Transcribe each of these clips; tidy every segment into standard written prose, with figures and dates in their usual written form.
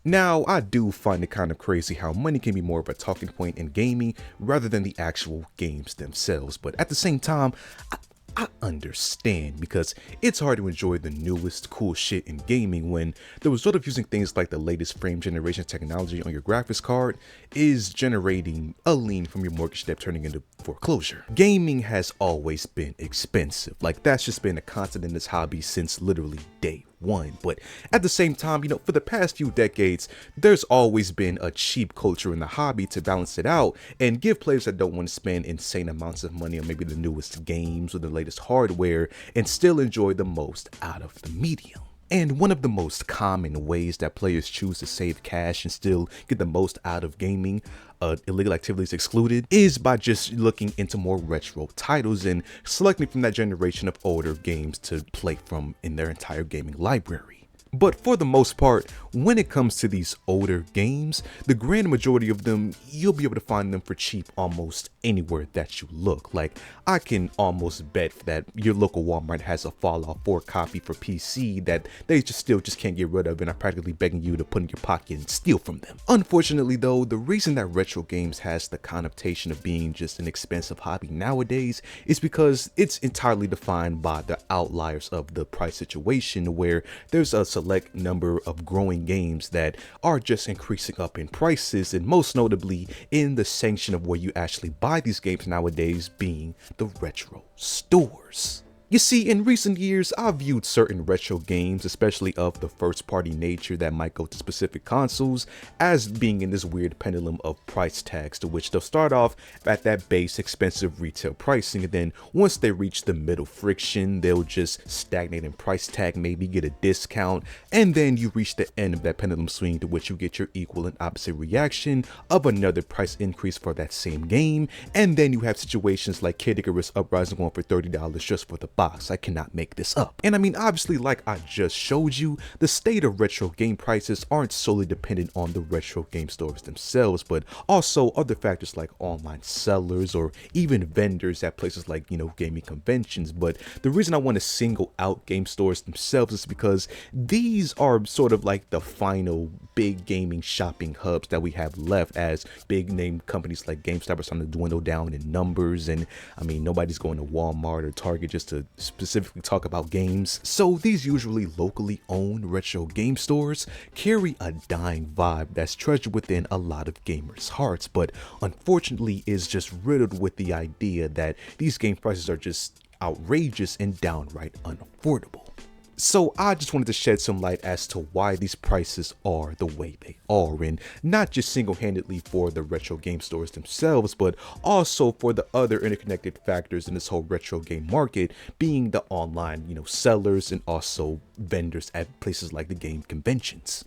Now, I do find it kind of crazy how money can be more of a talking point in gaming rather than the actual games themselves, but at the same time, I understand, because it's hard to enjoy the newest cool shit in gaming when the result of using things like the latest frame generation technology on your graphics card is generating a lien from your mortgage debt turning into foreclosure. Gaming has always been expensive. Like, that's just been a constant in this hobby since literally day one. But at the same time, for the past few decades, there's always been a cheap culture in the hobby to balance it out and give players that don't want to spend insane amounts of money on maybe the newest games or the latest hardware and still enjoy the most out of the medium. And one of the most common ways that players choose to save cash and still get the most out of gaming, illegal activities excluded, is by just looking into more retro titles and selecting from that generation of older games to play from in their entire gaming library. But for the most part, when it comes to these older games, the grand majority of them, you'll be able to find them for cheap almost anywhere that you look. Like, I can almost bet that your local Walmart has a Fallout 4 copy for PC that they still can't get rid of and are practically begging you to put in your pocket and steal from them. Unfortunately though, the reason that retro games has the connotation of being just an expensive hobby nowadays is because it's entirely defined by the outliers of the price situation, where there's a select number of growing games that are just increasing up in prices, and most notably in the sanction of where you actually buy these games nowadays being the retro stores. You see, in recent years, I've viewed certain retro games, especially of the first-party nature that might go to specific consoles, as being in this weird pendulum of price tags, to which they'll start off at that base expensive retail pricing, and then once they reach the middle friction, they'll just stagnate in price tag, maybe get a discount, and then you reach the end of that pendulum swing, to which you get your equal and opposite reaction of another price increase for that same game, and then you have situations like Kid Icarus Uprising going for $30 just for the box. I cannot make this up. And I mean, obviously, like I just showed you, the state of retro game prices aren't solely dependent on the retro game stores themselves, but also other factors like online sellers or even vendors at places like, gaming conventions. But the reason I want to single out game stores themselves is because these are sort of like the final big gaming shopping hubs that we have left, as big name companies like GameStop are starting to dwindle down in numbers. And I mean, nobody's going to Walmart or Target just to specifically talk about games. So these usually locally owned retro game stores carry a dying vibe that's treasured within a lot of gamers' hearts, but unfortunately is just riddled with the idea that these game prices are just outrageous and downright unaffordable. So I just wanted to shed some light as to why these prices are the way they are, and not just single-handedly for the retro game stores themselves, but also for the other interconnected factors in this whole retro game market, being the online, sellers and also vendors at places like the game conventions.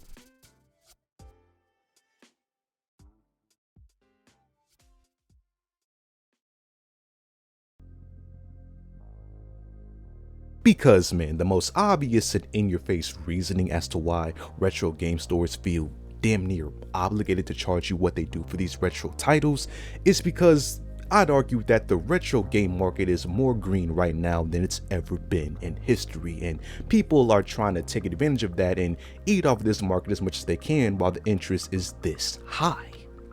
Because, man, the most obvious and in-your-face reasoning as to why retro game stores feel damn near obligated to charge you what they do for these retro titles is because I'd argue that the retro game market is more green right now than it's ever been in history, and people are trying to take advantage of that and eat off this market as much as they can while the interest is this high.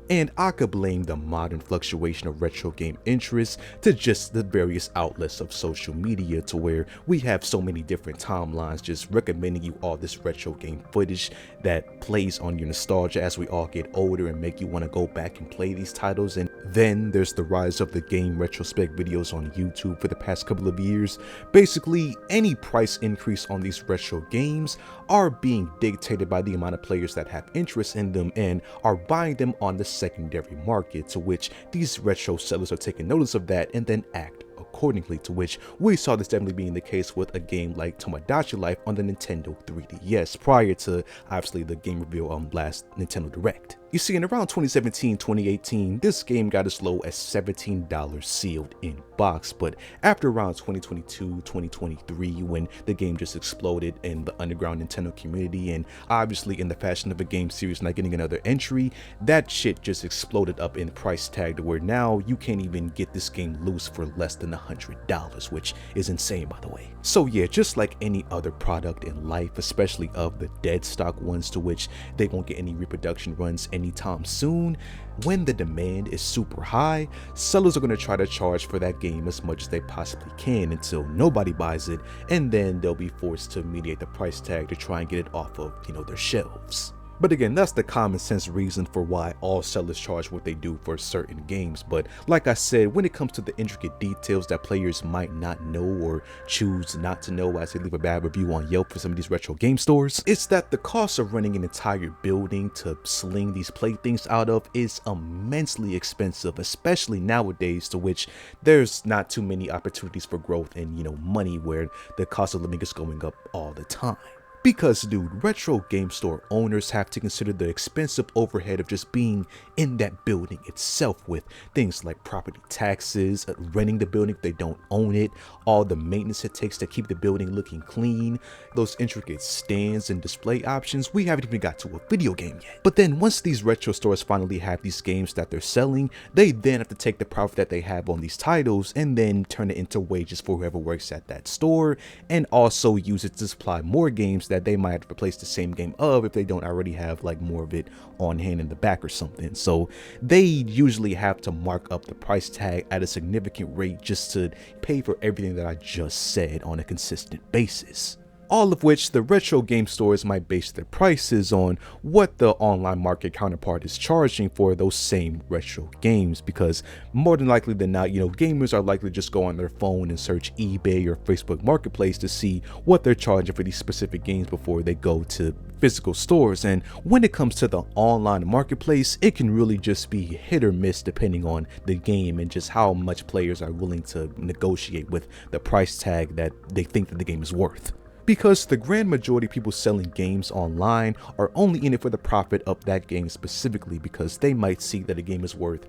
And I could blame the modern fluctuation of retro game interest to just the various outlets of social media, to where we have so many different timelines just recommending you all this retro game footage that plays on your nostalgia as we all get older and make you want to go back and play these titles. And then there's the rise of the game retrospect videos on YouTube for the past couple of years. Basically, any price increase on these retro games are being dictated by the amount of players that have interest in them and are buying them on the secondary market, to which these retro sellers are taking notice of that and then act accordingly, to which we saw this definitely being the case with a game like Tomodachi Life on the Nintendo 3DS prior to obviously the game reveal on last Nintendo Direct. You see, in around 2017-2018, this game got as low as $17 sealed in box, but after around 2022-2023, when the game just exploded in the underground Nintendo community, and obviously in the fashion of a game series not getting another entry, that shit just exploded up in price tag to where now you can't even get this game loose for less than than $100, which is insane, by the way. So yeah, just like any other product in life, especially of the dead stock ones to which they won't get any reproduction runs anytime soon, when the demand is super high, sellers are going to try to charge for that game as much as they possibly can until nobody buys it, and then they'll be forced to mediate the price tag to try and get it off of, their shelves. But again, that's the common sense reason for why all sellers charge what they do for certain games. But like I said, when it comes to the intricate details that players might not know or choose not to know as they leave a bad review on Yelp for some of these retro game stores, it's that the cost of running an entire building to sling these playthings out of is immensely expensive, especially nowadays, to which there's not too many opportunities for growth and, money, where the cost of living is going up all the time. Because dude, retro game store owners have to consider the expensive overhead of just being in that building itself, with things like property taxes, renting the building if they don't own it, all the maintenance it takes to keep the building looking clean, those intricate stands and display options. We haven't even got to a video game yet. But then once these retro stores finally have these games that they're selling, they then have to take the profit that they have on these titles and then turn it into wages for whoever works at that store, and also use it to supply more games that they might have to replace the same game of if they don't already have like more of it on hand in the back or something. So they usually have to mark up the price tag at a significant rate just to pay for everything that I just said on a consistent basis. All of which the retro game stores might base their prices on what the online market counterpart is charging for those same retro games, because more than likely than not, gamers are likely to just go on their phone and search eBay or Facebook Marketplace to see what they're charging for these specific games before they go to physical stores. And when it comes to the online marketplace, it can really just be hit or miss depending on the game and just how much players are willing to negotiate with the price tag that they think that the game is worth. Because the grand majority of people selling games online are only in it for the profit of that game specifically, because they might see that a game is worth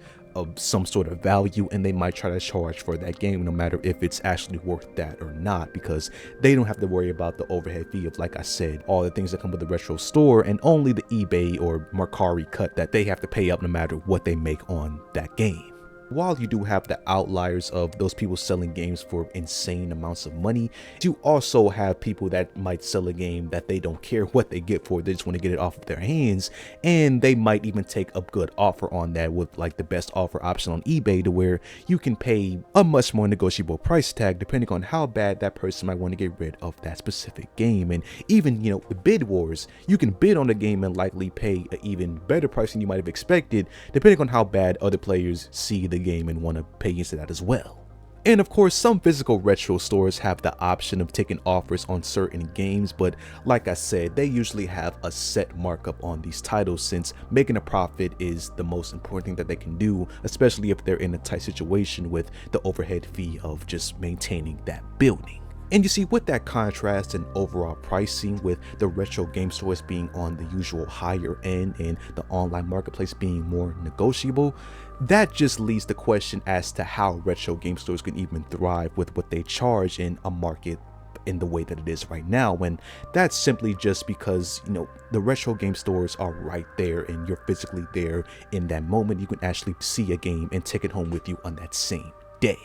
some sort of value and they might try to charge for that game no matter if it's actually worth that or not, because they don't have to worry about the overhead fee of, like I said, all the things that come with the retro store, and only the eBay or Mercari cut that they have to pay up no matter what they make on that game. While you do have the outliers of those people selling games for insane amounts of money, you also have people that might sell a game that they don't care what they get for it, they just want to get it off of their hands, and they might even take a good offer on that with like the best offer option on eBay, to where you can pay a much more negotiable price tag depending on how bad that person might want to get rid of that specific game. And even, the bid wars, you can bid on the game and likely pay an even better price than you might have expected depending on how bad other players see the game and want to pay into that as well. And of course, some physical retro stores have the option of taking offers on certain games, but like I said, they usually have a set markup on these titles, since making a profit is the most important thing that they can do, especially if they're in a tight situation with the overhead fee of just maintaining that building. And you see, with that contrast and overall pricing, with the retro game stores being on the usual higher end and the online marketplace being more negotiable, that just leads the question as to how retro game stores can even thrive with what they charge in a market in the way that it is right now. And that's simply just because, the retro game stores are right there and you're physically there in that moment. You can actually see a game and take it home with you on that same day.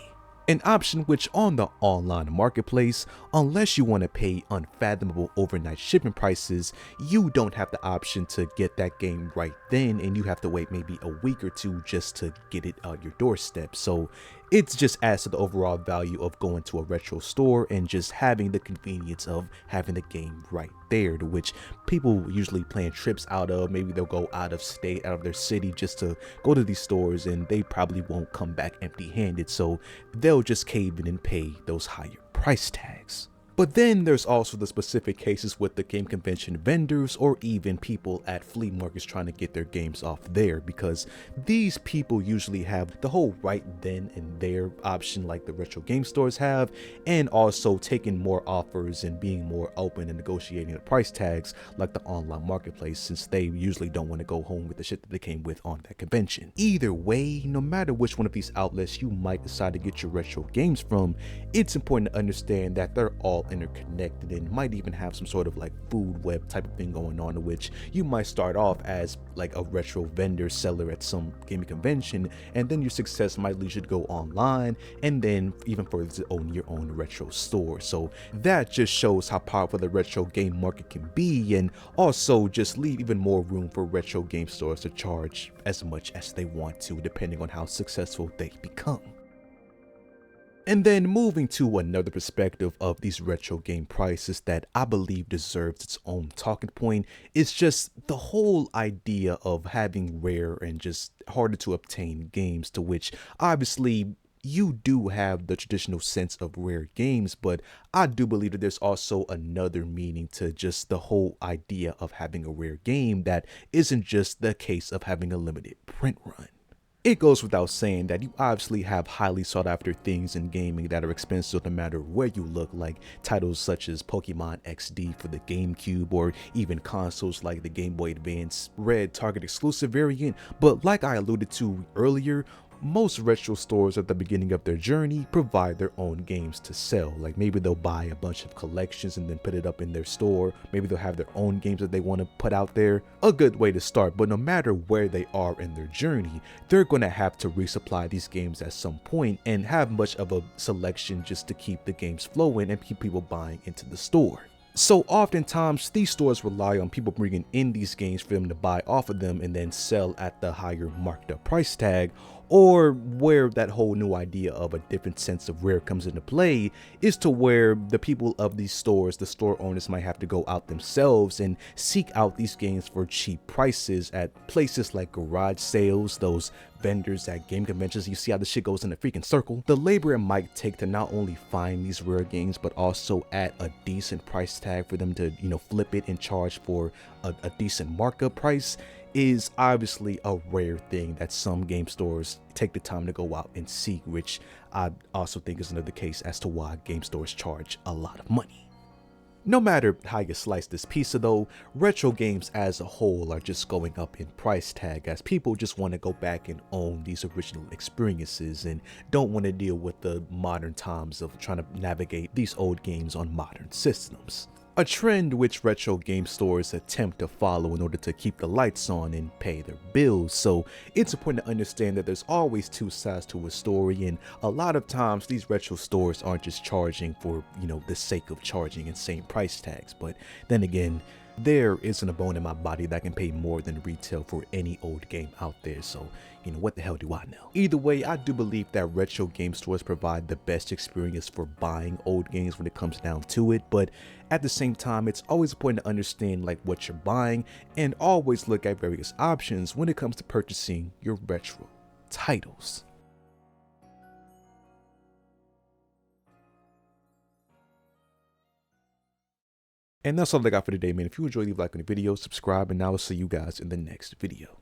An option which on the online marketplace, unless you want to pay unfathomable overnight shipping prices, you don't have the option to get that game right then, and you have to wait maybe a week or two just to get it on your doorstep. So it's just adds to the overall value of going to a retro store and just having the convenience of having the game right there, to which people usually plan trips out of. Maybe they'll go out of state, out of their city, just to go to these stores, and they probably won't come back empty-handed, so they'll just cave in and pay those higher price tags. But then there's also the specific cases with the game convention vendors, or even people at flea markets trying to get their games off there, because these people usually have the whole right then and there option like the retro game stores have, and also taking more offers and being more open and negotiating the price tags like the online marketplace, since they usually don't want to go home with the shit that they came with on that convention. Either way, no matter which one of these outlets you might decide to get your retro games from, it's important to understand that they're all interconnected and might even have some sort of like food web type of thing going on, in which you might start off as like a retro vendor seller at some gaming convention, and then your success might lead you to go online and then even further to own your own retro store. So that just shows how powerful the retro game market can be, and also just leave even more room for retro game stores to charge as much as they want to, depending on how successful they become. And then moving to another perspective of these retro game prices that I believe deserves its own talking point is just the whole idea of having rare and just harder to obtain games, to which obviously you do have the traditional sense of rare games, but I do believe that there's also another meaning to just the whole idea of having a rare game that isn't just the case of having a limited print run. It goes without saying that you obviously have highly sought after things in gaming that are expensive no matter where you look, like titles such as Pokemon XD for the GameCube, or even consoles like the Game Boy Advance Red Target exclusive variant. But like I alluded to earlier, most retro stores at the beginning of their journey provide their own games to sell. Like maybe they'll buy a bunch of collections and then put it up in their store. Maybe they'll have their own games that they want to put out there. A good way to start, but no matter where they are in their journey, they're going to have to resupply these games at some point and have much of a selection just to keep the games flowing and keep people buying into the store. So oftentimes these stores rely on people bringing in these games for them to buy off of them and then sell at the higher marked up price tag, or where that whole new idea of a different sense of rare comes into play is to where the people of these stores, the store owners, might have to go out themselves and seek out these games for cheap prices at places like garage sales, those vendors at game conventions. You see how the shit goes in a freaking circle. The labor it might take to not only find these rare games, but also at a decent price tag for them to, flip it and charge for a decent markup price is obviously a rare thing that some game stores take the time to go out and seek, which I also think is another case as to why game stores charge a lot of money. No matter how you slice this pizza though, retro games as a whole are just going up in price tag as people just want to go back and own these original experiences and don't want to deal with the modern times of trying to navigate these old games on modern systems. A trend which retro game stores attempt to follow in order to keep the lights on and pay their bills. So it's important to understand that there's always two sides to a story, and a lot of times these retro stores aren't just charging for, the sake of charging insane price tags. But then again, there isn't a bone in my body that can pay more than retail for any old game out there, so what the hell do I know? Either way, I do believe that retro game stores provide the best experience for buying old games when it comes down to it, but at the same time, it's always important to understand like what you're buying and always look at various options when it comes to purchasing your retro titles. And that's all I got for today, man. If you enjoyed, leave a like on the video, subscribe, and I will see you guys in the next video.